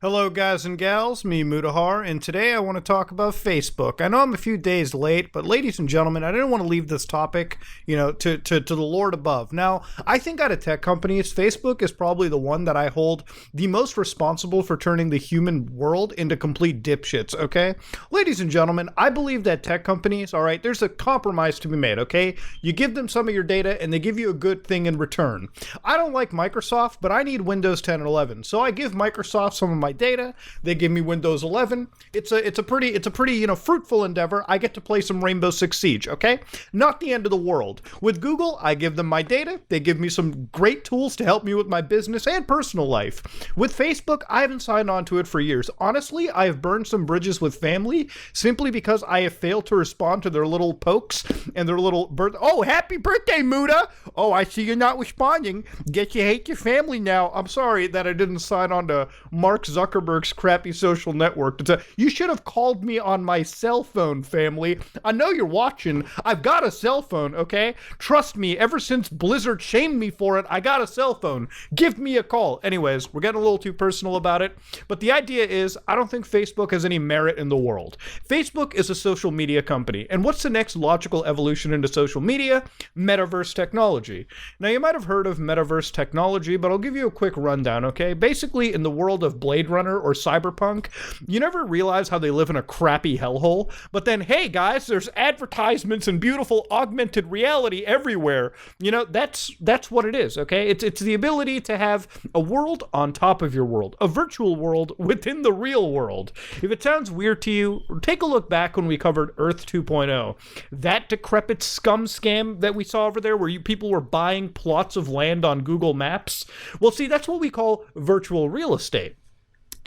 Hello, guys and gals, me Mutahar, and today I want to talk about Facebook. I know I'm a few days late, but ladies and gentlemen, I didn't want to leave this topic, to the Lord above. Now, I think out of tech companies, Facebook is probably the one that I hold the most responsible for turning the human world into complete dipshits, okay? Ladies and gentlemen, I believe that tech companies, all right, there's a compromise to be made, okay? You give them some of your data and they give you a good thing in return. I don't like Microsoft, but I need Windows 10 and 11, so I give Microsoft some of my data. They give me Windows 11. It's a pretty fruitful endeavor. I get to play some Rainbow Six Siege. Okay, not the end of the world. With Google, I give them my data. They give me some great tools to help me with my business and personal life. With Facebook, I haven't signed on to it for years. Honestly, I have burned some bridges with family simply because I have failed to respond to their little pokes and their little Oh, happy birthday, Muda! Oh, I see you're not responding. Guess you hate your family now. I'm sorry that I didn't sign on to Mark Zuckerberg's crappy social network. You should have called me on my cell phone, family. I know you're watching. I've got a cell phone, okay? Trust me, ever since Blizzard shamed me for it, I got a cell phone. Give me a call. Anyways, we're getting a little too personal about it, but the idea is I don't think Facebook has any merit in the world. Facebook is a social media company, and what's the next logical evolution into social media? Metaverse technology. Now, you might have heard of Metaverse technology, but I'll give you a quick rundown, okay? Basically, in the world of Blade Runner or Cyberpunk, you never realize how they live in a crappy hellhole, but then, hey guys, there's advertisements and beautiful augmented reality everywhere. That's what it is, okay? It's the ability to have a world on top of your world, a virtual world within the real world. If it sounds weird to you, take a look back when we covered Earth 2.0. That decrepit scum scam that we saw over there where people were buying plots of land on Google Maps. Well, see, that's what we call virtual real estate.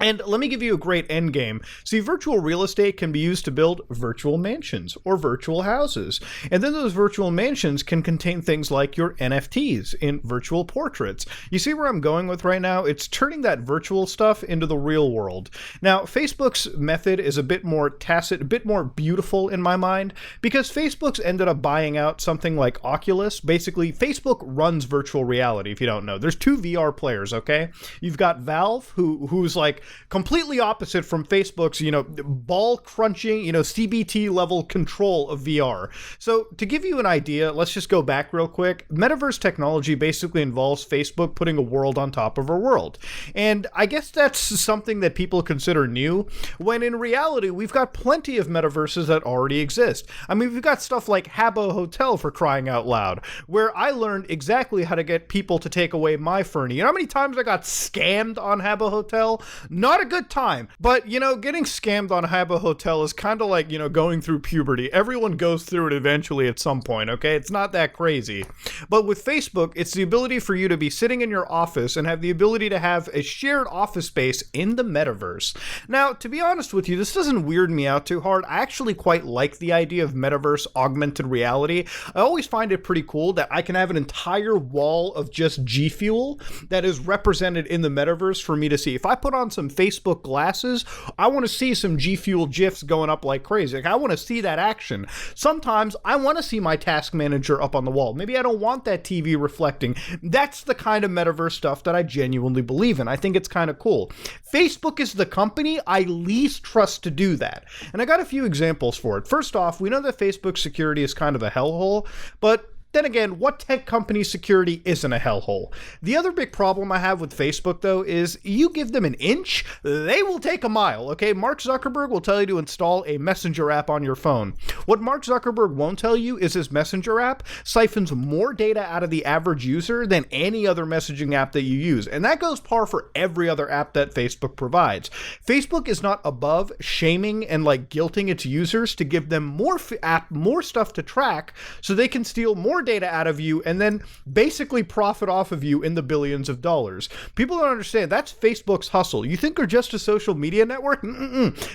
And let me give you a great end game. See, virtual real estate can be used to build virtual mansions or virtual houses. And then those virtual mansions can contain things like your NFTs in virtual portraits. You see where I'm going with right now? It's turning that virtual stuff into the real world. Now, Facebook's method is a bit more tacit, a bit more beautiful in my mind, because Facebook's ended up buying out something like Oculus. Basically, Facebook runs virtual reality, if you don't know. There's two VR players, okay? You've got Valve, who's like completely opposite from Facebook's, ball crunching, CBT level control of VR. So to give you an idea, let's just go back real quick. Metaverse technology basically involves Facebook putting a world on top of a world. And I guess that's something that people consider new, when in reality, we've got plenty of metaverses that already exist. I mean, we've got stuff like Habbo Hotel, for crying out loud, where I learned exactly how to get people to take away my Fernie. You know how many times I got scammed on Habbo Hotel? Not a good time, but getting scammed on Habbo Hotel is kind of like, going through puberty. Everyone goes through it eventually at some point, okay? It's not that crazy. But with Facebook, it's the ability for you to be sitting in your office and have the ability to have a shared office space in the metaverse. Now, to be honest with you, this doesn't weird me out too hard. I actually quite like the idea of metaverse augmented reality. I always find it pretty cool that I can have an entire wall of just G Fuel that is represented in the metaverse for me to see. If I put on some Facebook glasses, I want to see some G Fuel GIFs going up like crazy. Like, I want to see that action. Sometimes I want to see my task manager up on the wall. Maybe I don't want that TV reflecting. That's the kind of metaverse stuff that I genuinely believe in. I think it's kind of cool. Facebook is the company I least trust to do that. And I got a few examples for it. First off, we know that Facebook security is kind of a hellhole, but then again, what tech company security isn't a hellhole? The other big problem I have with Facebook, though, is you give them an inch, they will take a mile, okay? Mark Zuckerberg will tell you to install a messenger app on your phone. What Mark Zuckerberg won't tell you is his messenger app siphons more data out of the average user than any other messaging app that you use. And that goes par for every other app that Facebook provides. Facebook is not above shaming and guilting its users to give them more stuff to track so they can steal more data out of you and then basically profit off of you in the billions of dollars. People don't understand. That's Facebook's hustle. You think they're just a social media network?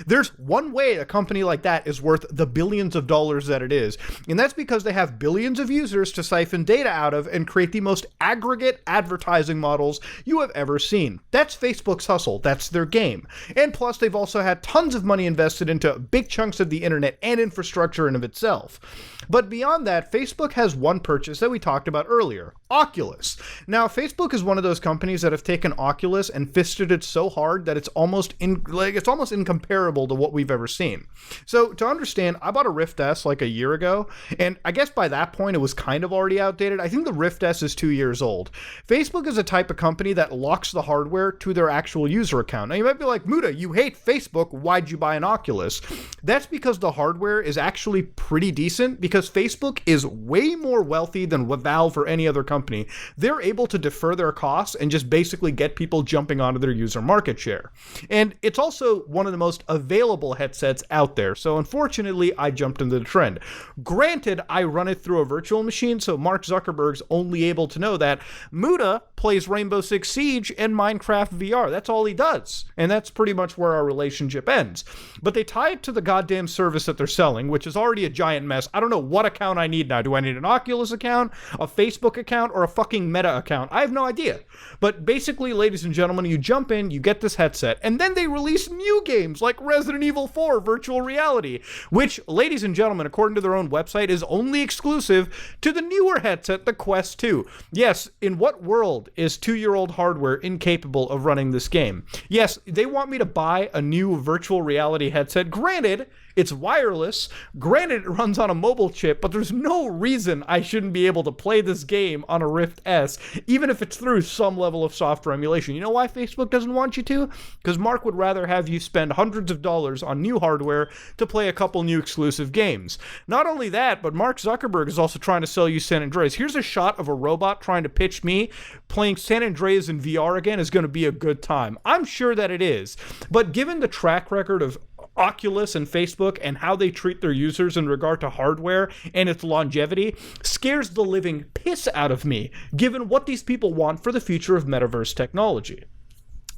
There's one way a company like that is worth the billions of dollars that it is, and that's because they have billions of users to siphon data out of and create the most aggregate advertising models you have ever seen. That's Facebook's hustle. That's their game. And plus, they've also had tons of money invested into big chunks of the internet and infrastructure in of itself. But beyond that, Facebook has one purchase that we talked about earlier, Oculus. Now, Facebook is one of those companies that have taken Oculus and fisted it so hard that it's almost incomparable to what we've ever seen. So to understand, I bought a Rift S like a year ago, and I guess by that point it was kind of already outdated. I think the Rift S is 2 years old. Facebook is a type of company that locks the hardware to their actual user account. Now you might be like, Muda, you hate Facebook, why'd you buy an Oculus? That's because the hardware is actually pretty decent, because Facebook is way more wealthy than Valve or any other company. They're able to defer their costs and just basically get people jumping onto their user market share. And it's also one of the most available headsets out there. So unfortunately, I jumped into the trend. Granted, I run it through a virtual machine, so Mark Zuckerberg's only able to know that Muda plays Rainbow Six Siege and Minecraft VR. That's all he does. And that's pretty much where our relationship ends. But they tie it to the goddamn service that they're selling, which is already a giant mess. I don't know what account I need now. Do I need an Oculus account, a Facebook account, or a fucking Meta account? I have no idea. But basically, ladies and gentlemen, you jump in, you get this headset, and then they release new games like Resident Evil 4 Virtual Reality, which, ladies and gentlemen, according to their own website, is only exclusive to the newer headset, the Quest 2. Yes, in what world is 2-year-old hardware incapable of running this game? Yes, they want me to buy a new virtual reality headset. Granted, it's wireless. Granted, it runs on a mobile chip, but there's no reason I shouldn't be able to play this game on a Rift S, even if it's through some level of software emulation. You know why Facebook doesn't want you to? Because Mark would rather have you spend hundreds of dollars on new hardware to play a couple new exclusive games. Not only that, but Mark Zuckerberg is also trying to sell you San Andreas. Here's a shot of a robot trying to pitch me playing San Andreas in VR again is going to be a good time. I'm sure that it is. But given the track record of Oculus and Facebook and how they treat their users in regard to hardware and its longevity, scares the living piss out of me, given what these people want for the future of metaverse technology.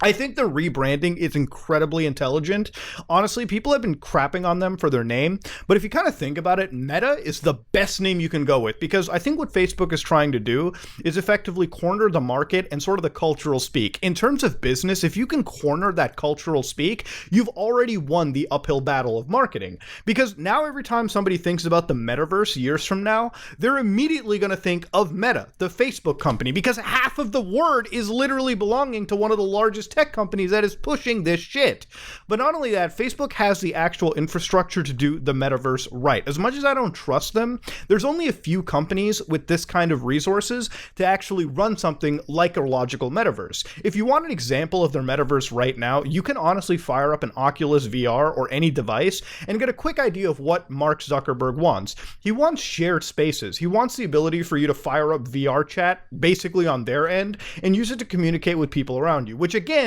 I think the rebranding is incredibly intelligent. Honestly, people have been crapping on them for their name, but if you kind of think about it, Meta is the best name you can go with, because I think what Facebook is trying to do is effectively corner the market and sort of the cultural speak. In terms of business, if you can corner that cultural speak, you've already won the uphill battle of marketing, because now every time somebody thinks about the metaverse years from now, they're immediately going to think of Meta, the Facebook company, because half of the word is literally belonging to one of the largest tech companies that is pushing this shit. But not only that, Facebook has the actual infrastructure to do the metaverse right. As much as I don't trust them, there's only a few companies with this kind of resources to actually run something like a logical metaverse. If you want an example of their metaverse right now, you can honestly fire up an Oculus VR or any device and get a quick idea of what Mark Zuckerberg wants. He wants shared spaces. He wants the ability for you to fire up VR chat basically on their end and use it to communicate with people around you, which again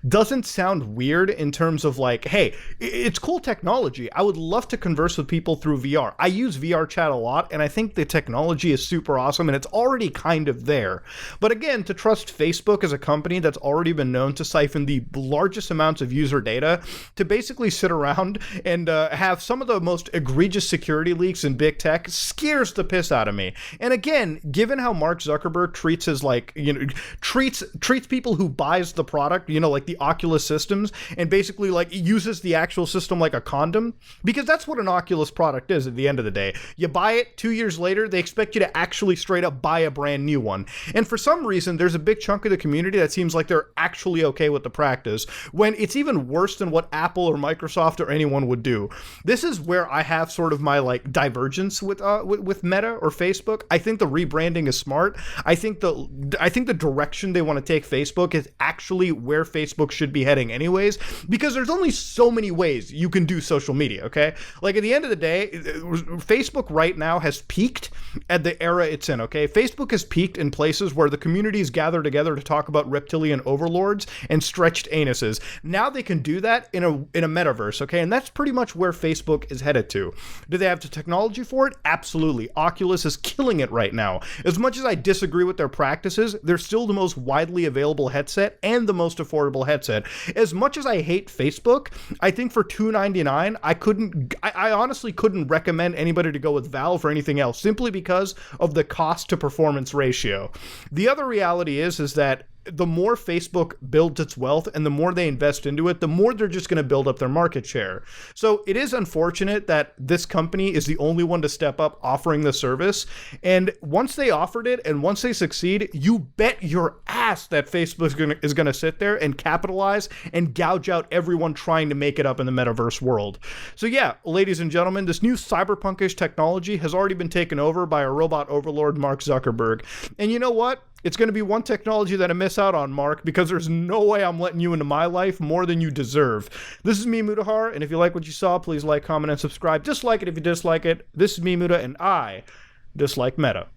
doesn't sound weird in terms of like, hey, it's cool technology. I would love to converse with people through VR. I use VR chat a lot, and I think the technology is super awesome, and it's already kind of there. But again, to trust Facebook as a company that's already been known to siphon the largest amounts of user data to basically sit around and have some of the most egregious security leaks in big tech scares the piss out of me. And again, given how Mark Zuckerberg treats his treats people who buys the product, like the Oculus systems, and basically like uses the actual system like a condom, because that's what an Oculus product is at the end of the day. You buy it, 2 years later, they expect you to actually straight up buy a brand new one. And for some reason, there's a big chunk of the community that seems like they're actually okay with the practice, when it's even worse than what Apple or Microsoft or anyone would do. This is where I have sort of my like divergence with Meta or Facebook. I think the rebranding is smart. I think the direction they want to take Facebook is actually where Facebook should be heading anyways, because there's only so many ways you can do social media, okay? Like at the end of the day, Facebook right now has peaked at the era it's in, okay? Facebook has peaked in places where the communities gather together to talk about reptilian overlords and stretched anuses. Now they can do that in a metaverse, okay? And that's pretty much where Facebook is headed to. Do they have the technology for it? Absolutely. Oculus is killing it right now. As much as I disagree with their practices, they're still the most widely available headset and the most affordable headset. As much as I hate Facebook, I think for $299, I honestly couldn't recommend anybody to go with Valve or anything else, simply because of the cost to performance ratio. The other reality is that the more Facebook builds its wealth and the more they invest into it, the more they're just going to build up their market share. So it is unfortunate that this company is the only one to step up offering the service. And once they offered it and once they succeed, you bet your ass that Facebook is going to sit there and capitalize and gouge out everyone trying to make it up in the metaverse world. So yeah, ladies and gentlemen, this new cyberpunkish technology has already been taken over by a robot overlord, Mark Zuckerberg. And you know what? It's going to be one technology that I miss out on, Mark, because there's no way I'm letting you into my life more than you deserve. This is me, Mutahar, and if you like what you saw, please like, comment, and subscribe. Dislike it if you dislike it. This is me, Muta, and I dislike Meta.